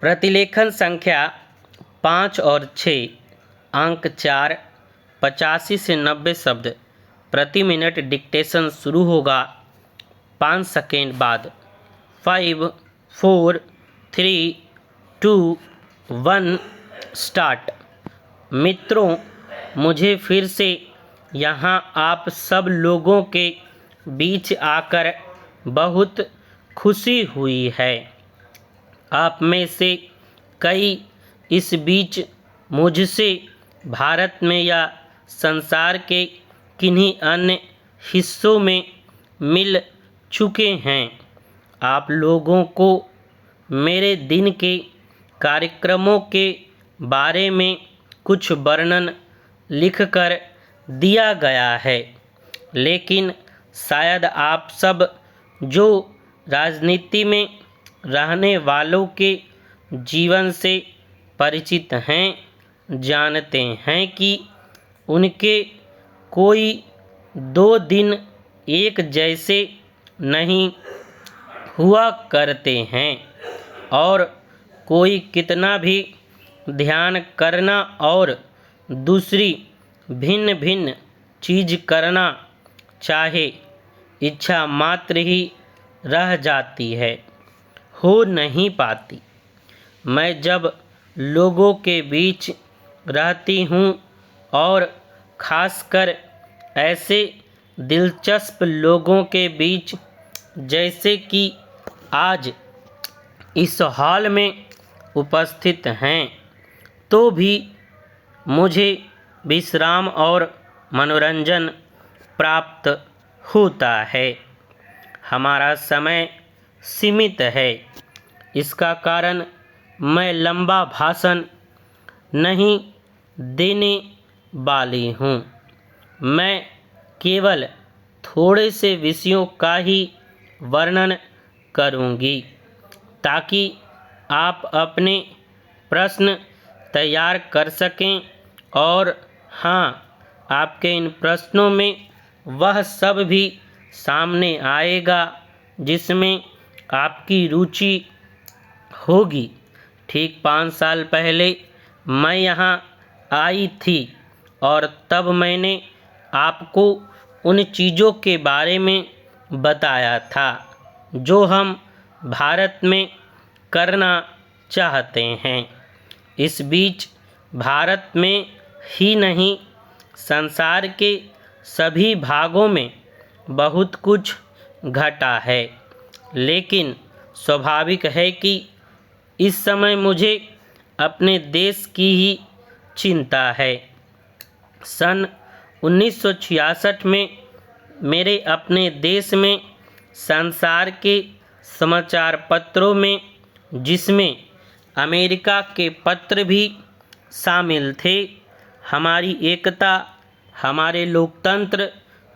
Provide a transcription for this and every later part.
प्रतिलेखन संख्या 5 और 6, अंक 4, 85 से 90 शब्द प्रति मिनट। डिक्टेशन शुरू होगा 5 सेकेंड बाद। 5, 4, 3, 2, 1 स्टार्ट। मित्रों, मुझे फिर से यहाँ आप सब लोगों के बीच आकर बहुत खुशी हुई है। आप में से कई इस बीच मुझसे भारत में या संसार के किन्हीं अन्य हिस्सों में मिल चुके हैं। आप लोगों को मेरे दिन के कार्यक्रमों के बारे में कुछ वर्णन लिखकर दिया गया है, लेकिन शायद आप सब जो राजनीति में रहने वालों के जीवन से परिचित हैं, जानते हैं कि उनके कोई 2 दिन एक जैसे नहीं हुआ करते हैं, और कोई कितना भी ध्यान करना और दूसरी भिन्न भिन्न चीज करना चाहे, इच्छा मात्र ही रह जाती है, हो नहीं पाती। मैं जब लोगों के बीच रहती हूँ और खासकर ऐसे दिलचस्प लोगों के बीच जैसे कि आज इस हॉल में उपस्थित हैं, तो भी मुझे विश्राम और मनोरंजन प्राप्त होता है। हमारा समय सीमित है, इसका कारण मैं लंबा भाषण नहीं देने वाली हूँ। मैं केवल थोड़े से विषयों का ही वर्णन करूँगी, ताकि आप अपने प्रश्न तैयार कर सकें। और हाँ, आपके इन प्रश्नों में वह सब भी सामने आएगा जिसमें आपकी रुचि होगी। ठीक 5 साल पहले मैं यहाँ आई थी, और तब मैंने आपको उन चीज़ों के बारे में बताया था जो हम भारत में करना चाहते हैं। इस बीच भारत में ही नहीं, संसार के सभी भागों में बहुत कुछ घटा है, लेकिन स्वाभाविक है कि इस समय मुझे अपने देश की ही चिंता है। सन 1966 में मेरे अपने देश में संसार के समाचार पत्रों में, जिसमें अमेरिका के पत्र भी शामिल थे, हमारी एकता, हमारे लोकतंत्र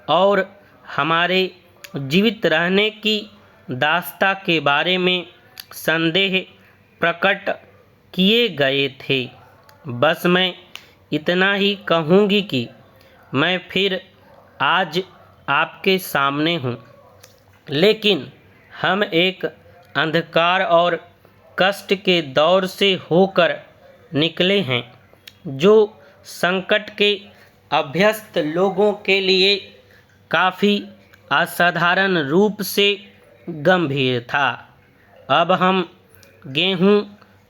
और हमारे जीवित रहने की दास्ता के बारे में संदेह प्रकट किए गए थे। बस मैं इतना ही कहूँगी कि मैं फिर आज आपके सामने हूँ, लेकिन हम एक अंधकार और कष्ट के दौर से होकर निकले हैं, जो संकट के अभ्यस्त लोगों के लिए काफ़ी असाधारण रूप से गंभीर था। अब हम गेहूं,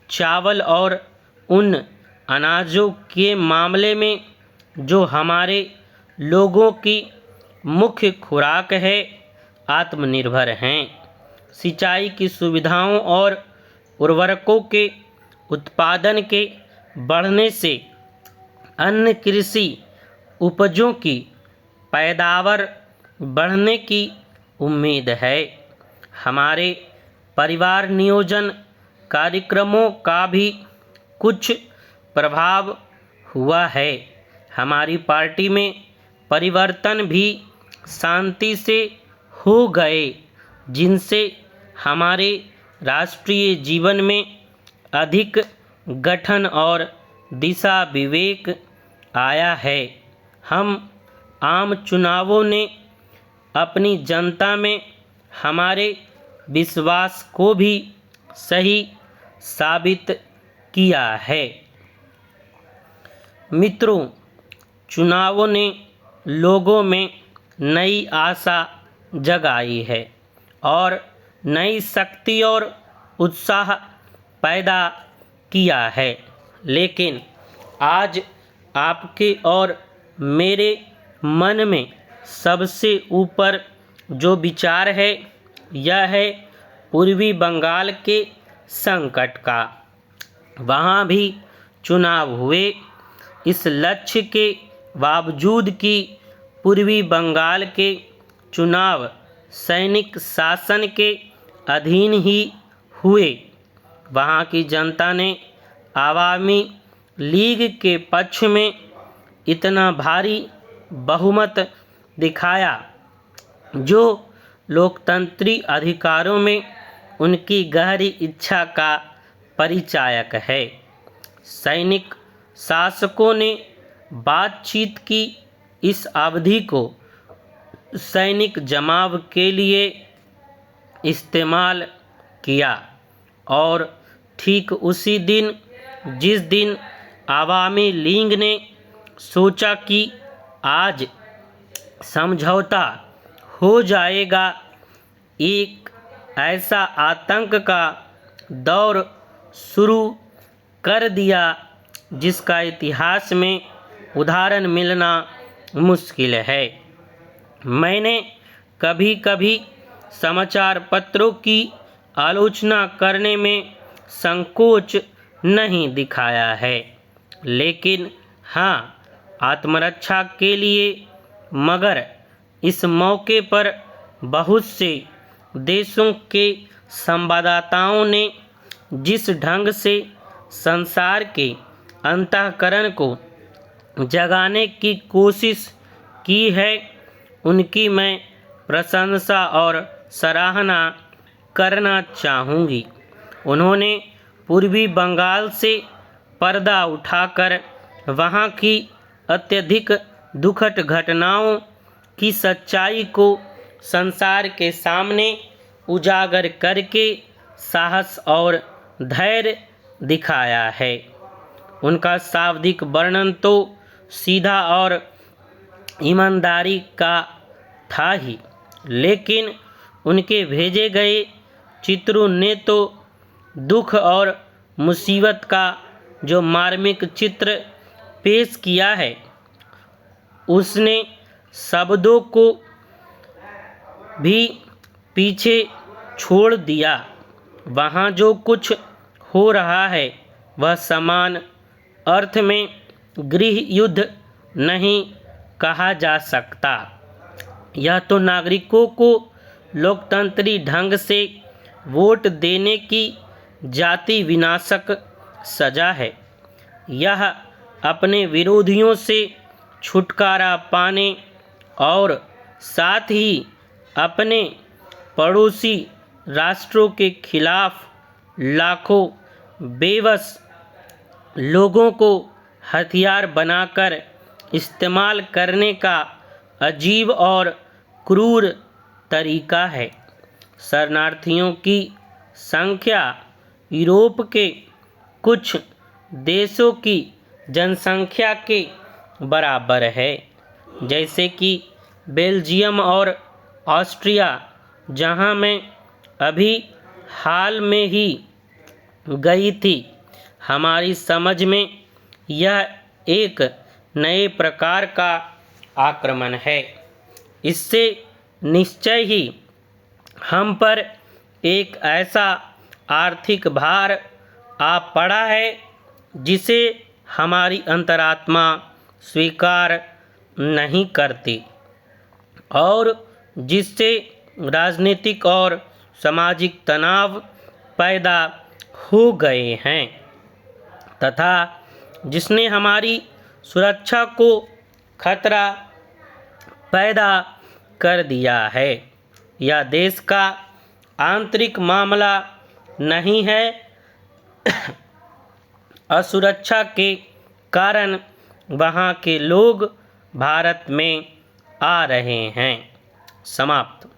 चावल और उन अनाजों के मामले में जो हमारे लोगों की मुख्य खुराक है, आत्मनिर्भर हैं। सिंचाई की सुविधाओं और उर्वरकों के उत्पादन के बढ़ने से अन्य कृषि उपजों की पैदावार बढ़ने की उम्मीद है। हमारे परिवार नियोजन कार्यक्रमों का भी कुछ प्रभाव हुआ है। हमारी पार्टी में परिवर्तन भी शांति से हो गए, जिनसे हमारे राष्ट्रीय जीवन में अधिक गठन और दिशा विवेक आया है। हम आम चुनावों ने अपनी जनता में हमारे विश्वास को भी सही साबित किया है। मित्रों, चुनावों ने लोगों में नई आशा जगाई है और नई शक्ति और उत्साह पैदा किया है, लेकिन आज आपके और मेरे मन में सबसे ऊपर जो विचार है यह है पूर्वी बंगाल के संकट का। वहाँ भी चुनाव हुए, इस लक्ष्य के बावजूद कि पूर्वी बंगाल के चुनाव सैनिक शासन के अधीन ही हुए, वहाँ की जनता ने आवामी लीग के पक्ष में इतना भारी बहुमत दिखाया जो लोकतंत्री अधिकारों में उनकी गहरी इच्छा का परिचायक है। सैनिक शासकों ने बातचीत की इस अवधि को सैनिक जमाव के लिए इस्तेमाल किया और ठीक उसी दिन जिस दिन आवामी लीग ने सोचा कि आज समझौता हो जाएगा, एक ऐसा आतंक का दौर शुरू कर दिया जिसका इतिहास में उदाहरण मिलना मुश्किल है। मैंने कभी कभी समाचार पत्रों की आलोचना करने में संकोच नहीं दिखाया है, लेकिन हाँ, आत्मरक्षा के लिए। मगर इस मौके पर बहुत से देशों के संवाददाताओं ने जिस ढंग से संसार के अंतःकरण को जगाने की कोशिश की है, उनकी मैं प्रशंसा और सराहना करना चाहूँगी। उन्होंने पूर्वी बंगाल से पर्दा उठाकर वहाँ की अत्यधिक दुखद घटनाओं की सच्चाई को संसार के सामने उजागर करके साहस और धैर्य दिखाया है। उनका शाब्दिक वर्णन तो सीधा और ईमानदारी का था ही, लेकिन उनके भेजे गए चित्रों ने तो दुख और मुसीबत का जो मार्मिक चित्र पेश किया है, उसने शब्दों को भी पीछे छोड़ दिया। वहाँ जो कुछ हो रहा है वह समान अर्थ में गृह युद्ध नहीं कहा जा सकता। यह तो नागरिकों को लोकतंत्री ढंग से वोट देने की जाति विनाशक सजा है। यह अपने विरोधियों से छुटकारा पाने और साथ ही अपने पड़ोसी राष्ट्रों के खिलाफ लाखों बेबस लोगों को हथियार बनाकर इस्तेमाल करने का अजीब और क्रूर तरीका है। शरणार्थियों की संख्या यूरोप के कुछ देशों की जनसंख्या के बराबर है, जैसे कि बेल्जियम और ऑस्ट्रिया, जहां मैं अभी हाल में ही गई थी। हमारी समझ में यह एक नए प्रकार का आक्रमण है। इससे निश्चय ही हम पर एक ऐसा आर्थिक भार आ पड़ा है जिसे हमारी अंतरात्मा स्वीकार नहीं करती और जिससे राजनीतिक और सामाजिक तनाव पैदा हो गए हैं तथा जिसने हमारी सुरक्षा को खतरा पैदा कर दिया है। यह देश का आंतरिक मामला नहीं है। असुरक्षा के कारण वहाँ के लोग भारत में आ रहे हैं। समाप्त।